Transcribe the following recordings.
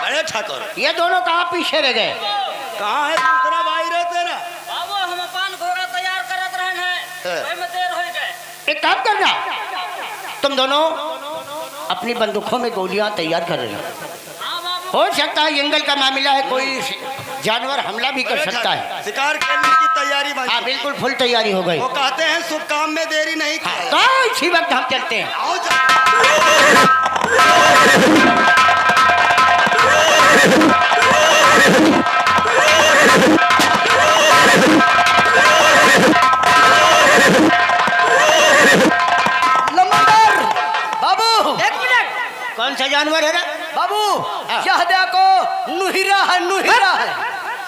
बड़े ठाकुर, ये दोनों कहाँ पीछे रह गए? कहाँ है दूसरा भाई रे तेरा? बाबू हम अपन घोड़ा तैयार करत रहन है, ओय में देर हो गए। एक काम करना, तुम दोनों अपनी बंदूकों में गोलियां तैयार कर लेना। हाँ बाबू। हो सकता है जंगल का मामला है, कोई जानवर हमला भी कर सकता है। शिकार खेलने की तैयारी भाई। हाँ बिल्कुल फुल तैयारी हो गई। वो कहते हैं शुभ काम में देरी नहीं की। तो इसी वक्त हम चलते हैं। आओ जा। लंबरदार बाबू, एक मिनट, कौन सा जानवर है रे बाबू? यह देखो, नुहिरा है, नुहिरा है।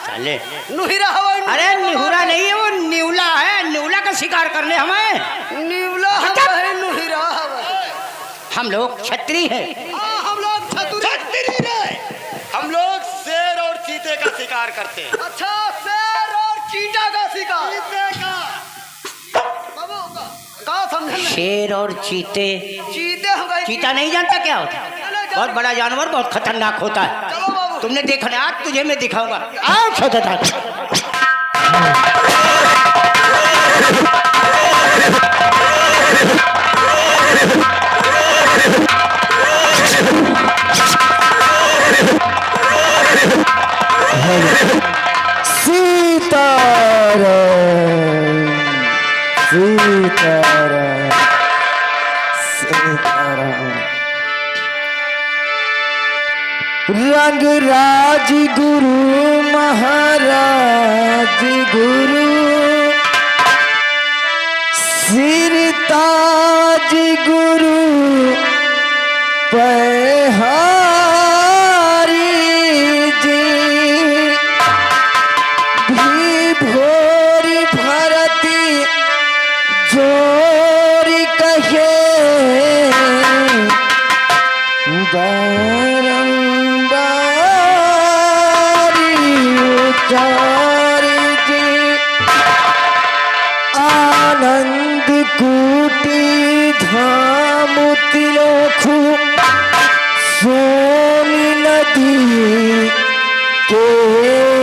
चले नुहिरा है। अरे निहुरा नहीं है, वो न्यूला है। न्यूला का शिकार करने हमें। न्यूला है, नुहिरा है। हम लोग छतरी हैं। हम लोग छतरी रहे। हम लोग शेर और चीते का शिकार करते हैं। अच्छा, शेर और चीता का शिकार। चीते का कहाँ समझे? शेर और चीते। चीता नहीं जानता क्या होता है? बहुत बड़ा जानवर, बहुत खतरनाक होता है। तुमने देखा ना, आज तुझे मैं दिखाऊंगा। आओ छोटा। रंग राज गुरु महाराज गुरु, सिर ताज गुरु पहारी जी, भी भोरी भरती जोरी कहे आनंद कूटी धाम तिलोखु, सोनी नदी के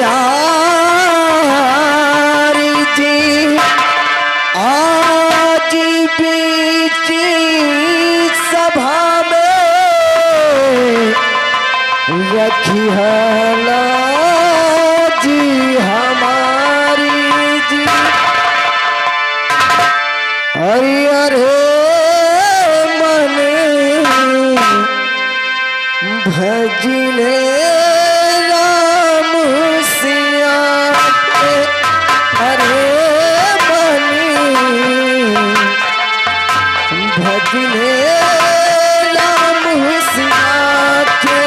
आरी जी, आज बीच सभा में रखी हला जी हमारी जी। हरियर मन भजले राम सिया के, हरे मन भजले राम सिया के।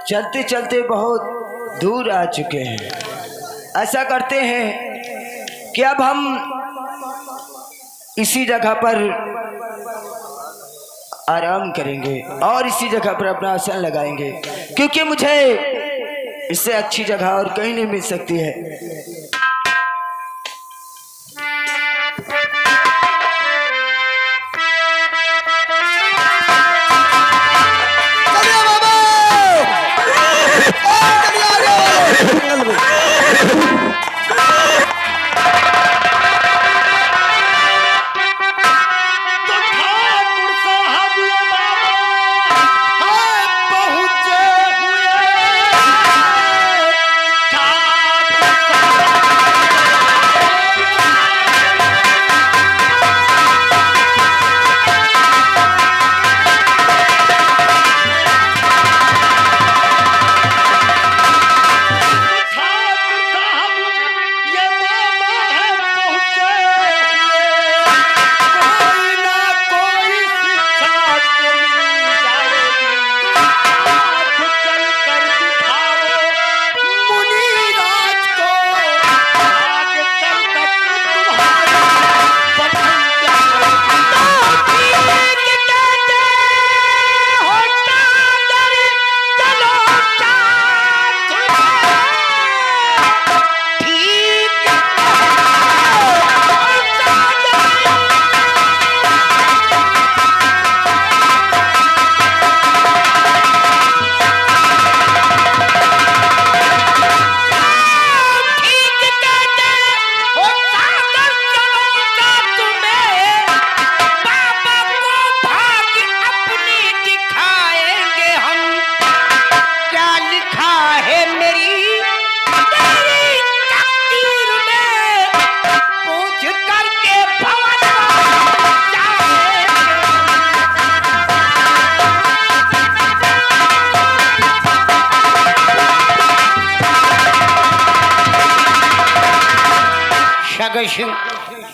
चलते चलते बहुत दूर आ चुके हैं। ऐसा करते हैं कि अब हम इसी जगह पर आराम करेंगे और इसी जगह पर अपना आसन लगाएंगे, क्योंकि मुझे इससे अच्छी जगह और कहीं नहीं मिल सकती है।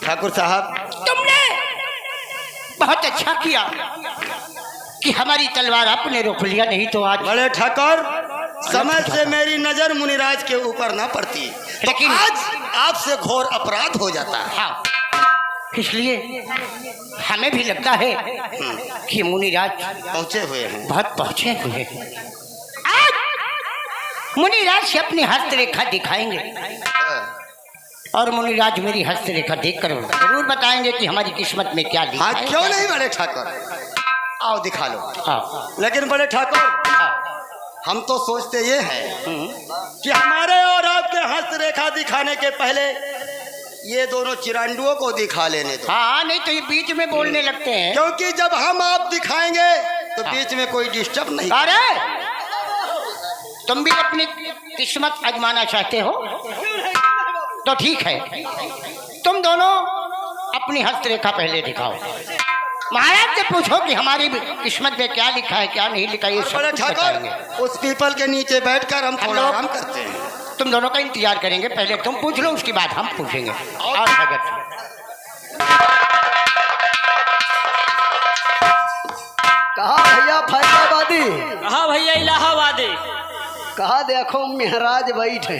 ठाकुर साहब, तुमने बहुत अच्छा किया कि हमारी तलवार आपने रोक लिया, नहीं तो आज बड़े ठाकुर समय से मेरी नजर मुनिराज के ऊपर ना पड़ती, लेकिन आज आपसे घोर अपराध हो जाता है। हाँ, इसलिए हमें भी लगता है कि मुनिराज पहुंचे हुए हैं, बहुत पहुंचे हुए हैं। आज मुनिराज से अपनी हस्तरेखा दिखाएंगे और मुनिराज मेरी हस्तरेखा देखकर जरूर बताएंगे कि हमारी किस्मत में क्या लिखा है। क्यों नहीं बड़े ठाकुर, आओ दिखा लो। हाँ। लेकिन बड़े ठाकुर, हम तो सोचते ये हैं कि हमारे और आपके हस्तरेखा दिखाने के पहले ये दोनों चिरांडुओं को दिखा लेने दो। हाँ, नहीं तो ये बीच में बोलने लगते हैं, क्योंकि जब हम आप दिखाएंगे तो बीच में कोई डिस्टर्ब नहीं। अरे तुम भी अपनी किस्मत आजमाना चाहते हो तो ठीक है, तुम दोनों अपनी हस्तरेखा पहले दिखाओ। महाराज से पूछो कि हमारी किस्मत में क्या लिखा है क्या नहीं लिखा, ये सब कुछ बताएंगे। उस पीपल के नीचे बैठकर हम थोड़ा आराम करते हैं। तुम दोनों का इंतजार करेंगे, पहले तुम पूछ लो उसके बाद हम पूछेंगे। और भगत कहा भैया फैजाबादी, कहा भैया इलाहाबादी, कहा देखो महराज बैठे।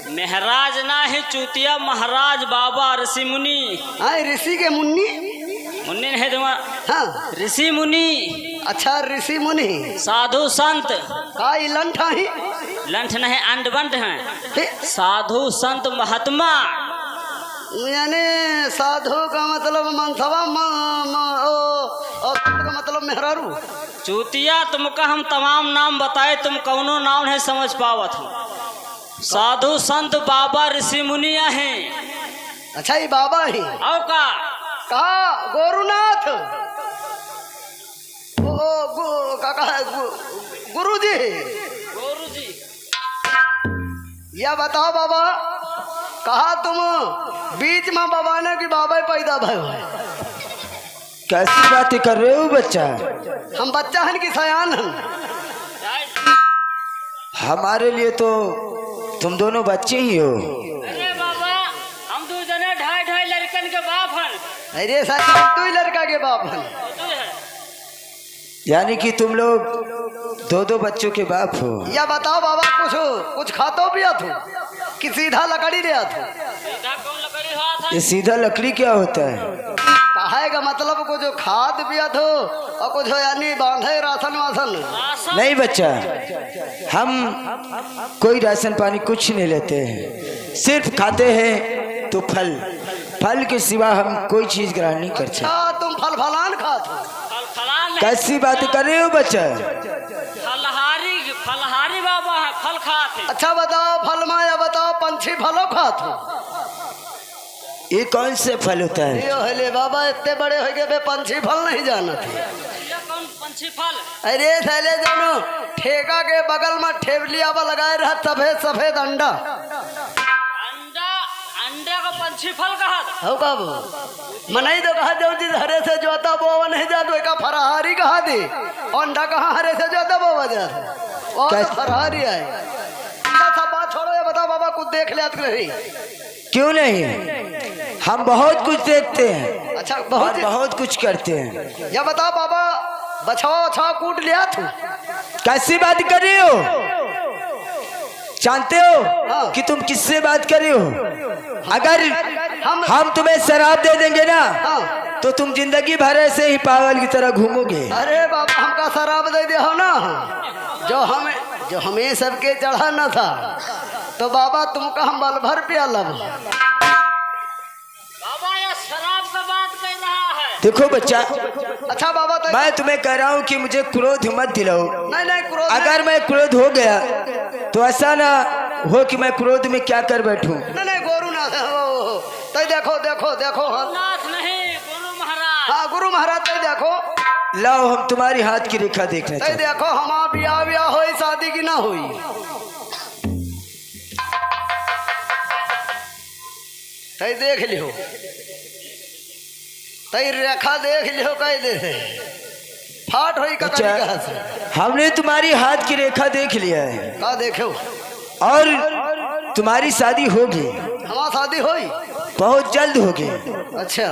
महराज ना है चूतिया, महाराज बाबा ऋषि मुनि। हाँ, ऋषि के मुन्नी, मुनि है तुम्हारा? हाँ ऋषि मुनि। अच्छा, ऋषि मुनि साधु संत का लंठ ही लंठ नहीं, अंड बंट है। साधु संत महात्मा, यानी साधु का मतलब मनसवा और का मतलब मेहरारू। चूतिया तुमका हम तमाम नाम बताए, तुम कौनो नाम नहीं समझ पावत हो। साधु संत बाबा ऋषि मुनिया हैं। अच्छा, ये बाबा ही और का कहा गोरुनाथ, गुरु जी। गुरु जी, यह बताओ बाबा, कहा तुम बीच में बाबा ने कि बाबा पैदा भयो है? कैसी बातें कर रहे हो बच्चा? हम बच्चा हन कि सयान हन? हमारे लिए तो तुम दोनों बच्चे ही हो। अरे बाबा, हम दो जने ढाई ढाई लड़कन के बाप हन। अरे सच, तू ही लड़का के बाप हन? यानी कि तुम लोग दो दो बच्चों के बाप हो। या बताओ बाबा कुछ कुछ खातो पिया थो कि सीधा लकड़ी ले आतो? सीधा कौन लकड़ी हाथ है? ये सीधा लकड़ी क्या होता है? कहा का मतलब कुछ खाद पिया थो और कुछ यानी बांधे राशन वासन? राशन? नहीं बच्चा, हम कोई राशन पानी कुछ नहीं लेते हैं, सिर्फ खाते हैं तो फल, फल के सिवा हम कोई चीज ग्रहण नहीं करते। अच्छा तुम फल फलान खाते हो? फल फलान नहीं, कैसी बात कर रहे हो बच्चा? फलहारी फलहारी बाबा है, फल खाते। अच्छा बताओ फल माया बताओ पंछी फलों खाते हो? ये कौन से फल होता है? ये हले बाबा इतने बड़े हो गए पंछी फल नहीं जाना थे। ये कौन पंछी फल? अरे थैले दोनों ठेका के बगल में ठेवलिया लगाए रहा सफेद सफेद अंडा। अंडा, अंडे को पंछी फल कहा था? हो कब मनाई तो कहा जो चीज हरे से जोता बोवा नहीं जात का फरहारी कहा दे, अंडा कहाँ हरे से जोता बोवा जाता वो तो फरहारी है। सब बात छोड़ो ये बताओ बाबा कुछ देख लिया नहीं? क्यों नहीं, हम बहुत कुछ देखते हैं। अच्छा बहुत कुछ करते हैं। या बताओ बाबा बछवा बछवा कूट लिया तू? कैसी बात कर रही हो? जानते हो हाँ। कि तुम किससे बात कर रही हो? अगर हम तुम्हें शराब दे देंगे ना हाँ। तो तुम जिंदगी भर ऐसे ही पागल की तरह घूमोगे। अरे बाबा हमका शराब दे दे हो ना, जो हमें सबके चढ़ाना था, तो बाबा तुमका हम बल भर प्याला। बाबा ये शराब का बात कर रहा है। देखो बच्चा, अच्छा बाबा तो मैं तुम्हें कह रहा हूँ कि मुझे क्रोध मत दिलाओ। नहीं क्रोध, अगर मैं क्रोध हो गया तो ऐसा ना हो कि मैं क्रोध में क्या कर बैठूं। नहीं गोरू ना हो तो देखो देखो देखो नाथ नहीं गुरु महाराज। हाँ गुरु महाराज तो देखो, लाओ हम तुम्हारी हाथ की रेखा देखने तो देखो हमारा ब्याह हो शादी की ना हुई। तई देख लियो, तई रेखा देख लियो कह दे फाट हुई कहाँ से? हमने तुम्हारी हाथ की रेखा देख लिया है। का देखो? और तुम्हारी शादी होगी। हमारी शादी होगी बहुत जल्द होगी। अच्छा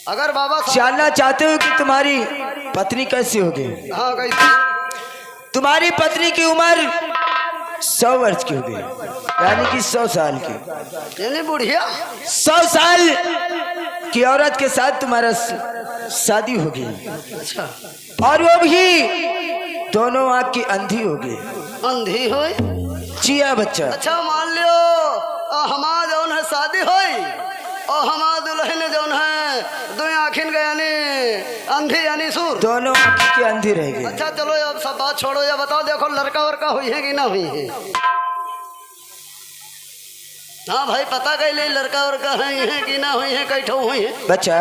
अगर बाबा जानना चाहते हो कि तुम्हारी पत्नी कैसी होगी? हाँ कैसी? तुम्हारी पत्नी की उम्र 100 वर्ष की होगी, यानी कि 100 साल की। यानी बुढ़िया 100 साल की औरत के साथ तुम्हारा शादी होगी। अच्छा और वो भी दोनों आँख की अंधी होगी। अंधी हो जिया बच्चा। अच्छा मान लियो हमारा जौन है शादी होई और हमारा दुल्हन जौन है दो आँखिन का यानी अंधी यानी सूर, दोनों आँख की अंधी रहेगी। अच्छा चलो अब सब बात छोड़ो, या बताओ देखो लड़का वड़का हुई है कि ना हुई है? हाँ भाई पता कर ले लड़का वड़का है कि ना हुई है, कैठो हुई है? बच्चा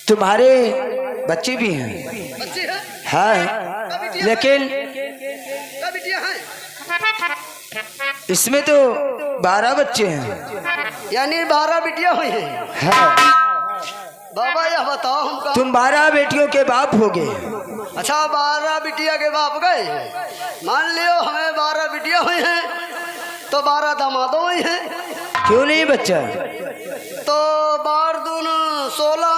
तुम्हारे बच्चे भी हैं? बच्चे हैं? हाँ लेकिन इसमें तो 12 बच्चे हैं, यानी 12 बेटियां हुई हैं। हाँ बाबा यह बताओ हमका, तुम 12 बेटियों के बाप हो गए। अच्छा 12 बेटिया के बाप गए, मान लियो हमें 12 बेटियां हुई हैं तो 12 दामादों हुई हैं। क्यों नहीं बच्चा? तो 12 दून 16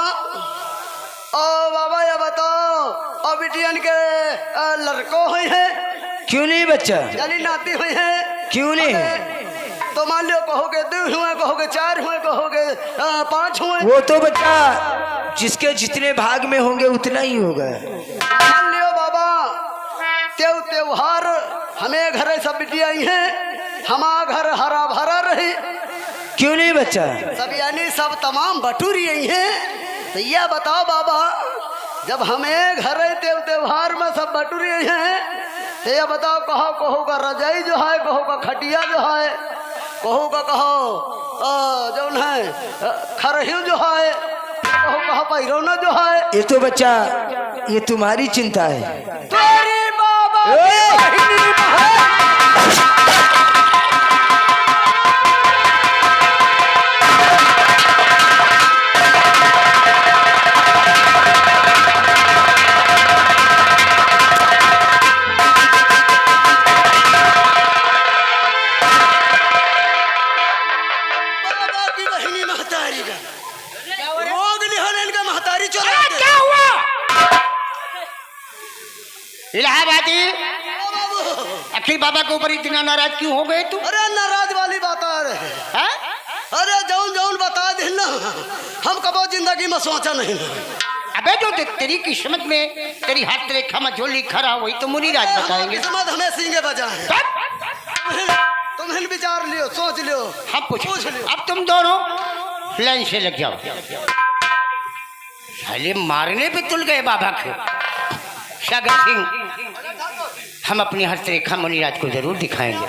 और बाबा यह बताओ और बेटियन के लड़कों हुई हैं। क्यों नहीं बच्चा? यानी नाती हुई हैं। क्यों नहीं? तो मान लो कहोगे 2 हुए, कहोगे 4 हुए, कहोगे 5 हुए। वो तो बच्चा जिसके जितने भाग में होंगे उतना ही होगा। मान लियो बाबा त्योहार हमें घर सब बिटिया आई हैं, हमारा घर हरा भरा रहे। क्यों नहीं बच्चा? सब यानी सब तमाम बटूरी आई हैं। तो यह बताओ बाबा जब हमें घर त्योहार में सब बटूरी आई हैं तो यह बताओ कहो का रजाई जो है, कहो का खटिया जो है, कहो जो है खरहिल जो है, कहो पैरौना जो है। ये तो बच्चा ये तुम्हारी चिंता है। तेरी बाबा आखिर बाबा के ऊपर इतना नाराज क्यों हो गए तू? अरे नाराज वाली बात आ रहे हाँ? अरे जौन जौन बता दे ना, हम कबो जिंदगी में सोचा नहीं। अबे जो तेरी किस्मत में तेरी हाथ रेखा में जो लिखा रहा वही तो मुनिराज बताएंगे। किस्मत हमें सींगे बजा है। तुम्हें विचार लियो, सोच लियो। हम पूछ लियो। अब तुम दोनों लाइन से लग जाओ। साले मारने पे तुल गए बाबा को। सागर सिंह, हम अपनी हस्तरेखा मुनिराज को जरूर दिखाएंगे।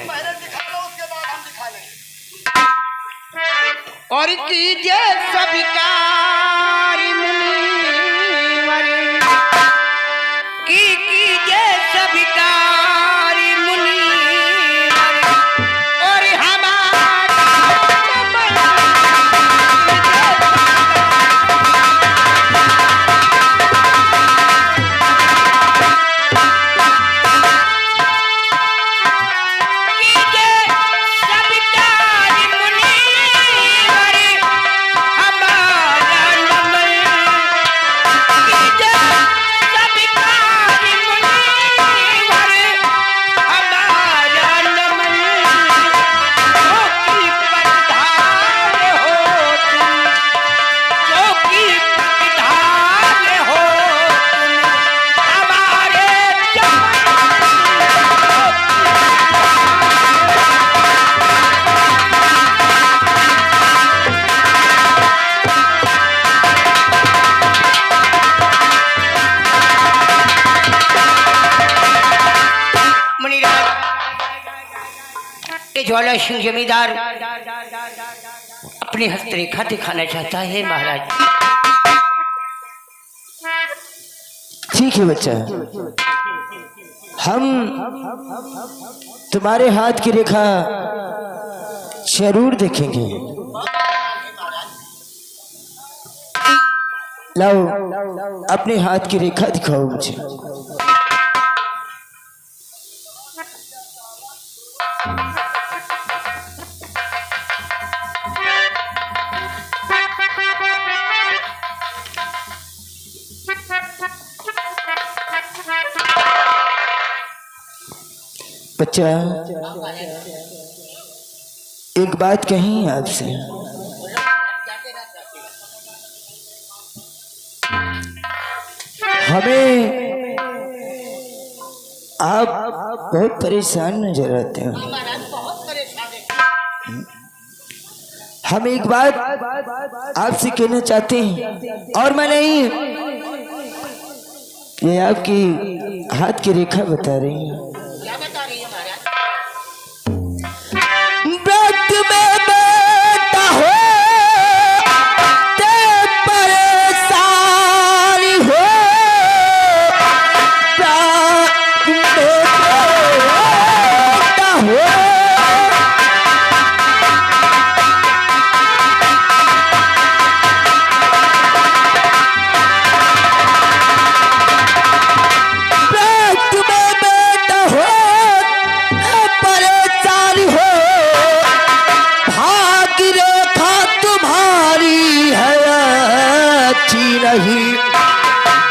और कीजिए सभी कार्य मुनिवर की, कीजिए सभी कार्य मुनिवर और हमारा ज्वाला सिंह जमींदार अपनी हस्तरेखा दिखाना चाहता है महाराज। ठीक है बच्चा, हम तुम्हारे हाथ की रेखा जरूर देखेंगे। लाओ अपने हाथ की रेखा दिखाओ मुझे। बच्चा, एक बात कही आपसे। हमें आप बहुत परेशान नजर आते हो। हम एक बात आपसे कहना चाहते हैं, और मैं नहीं, ये आपकी हाथ की रेखा बता रही है।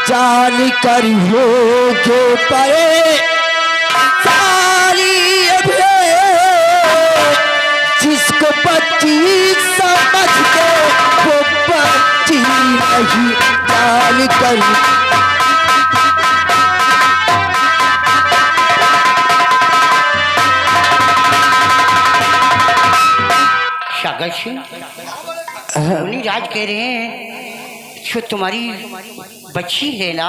जान कर होगे परे सारी जिसको बच्ची समझते वो बच्ची नहीं जान कर। सागर सिंह, मुनिराज कह रहे हैं जो तुम्हारी बच्ची है ना,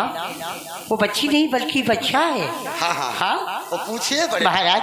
वो बच्ची नहीं बल्कि बच्चा है। हाँ हाँ हाँ, वो पूछिए बड़े महाराज।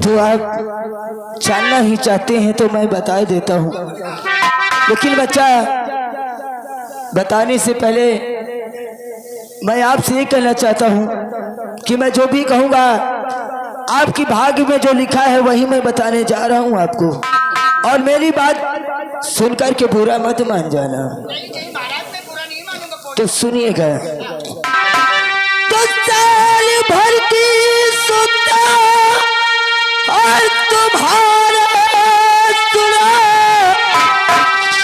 तो आप जानना ही चाहते हैं तो मैं बता देता हूँ, लेकिन बच्चा बताने से पहले मैं आपसे ये कहना चाहता हूँ कि मैं जो भी कहूँगा आपकी भाग्य में जो लिखा है वही मैं बताने जा रहा हूँ आपको, और मेरी बात सुनकर के बुरा मत मान जाना। तो सुनिएगा। तो साल भर की सुनता और तुम्हारा सुना,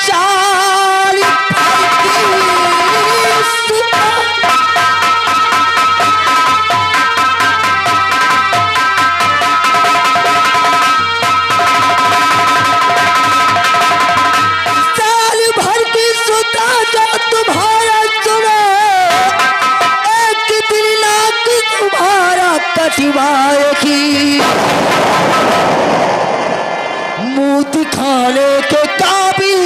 साल भर की सुनता। साल भर की सुनता जो तुम्हारा सुना, एक दिन नाक तुम्हारा कटवाएगी, मुंह दिखाने के काबिल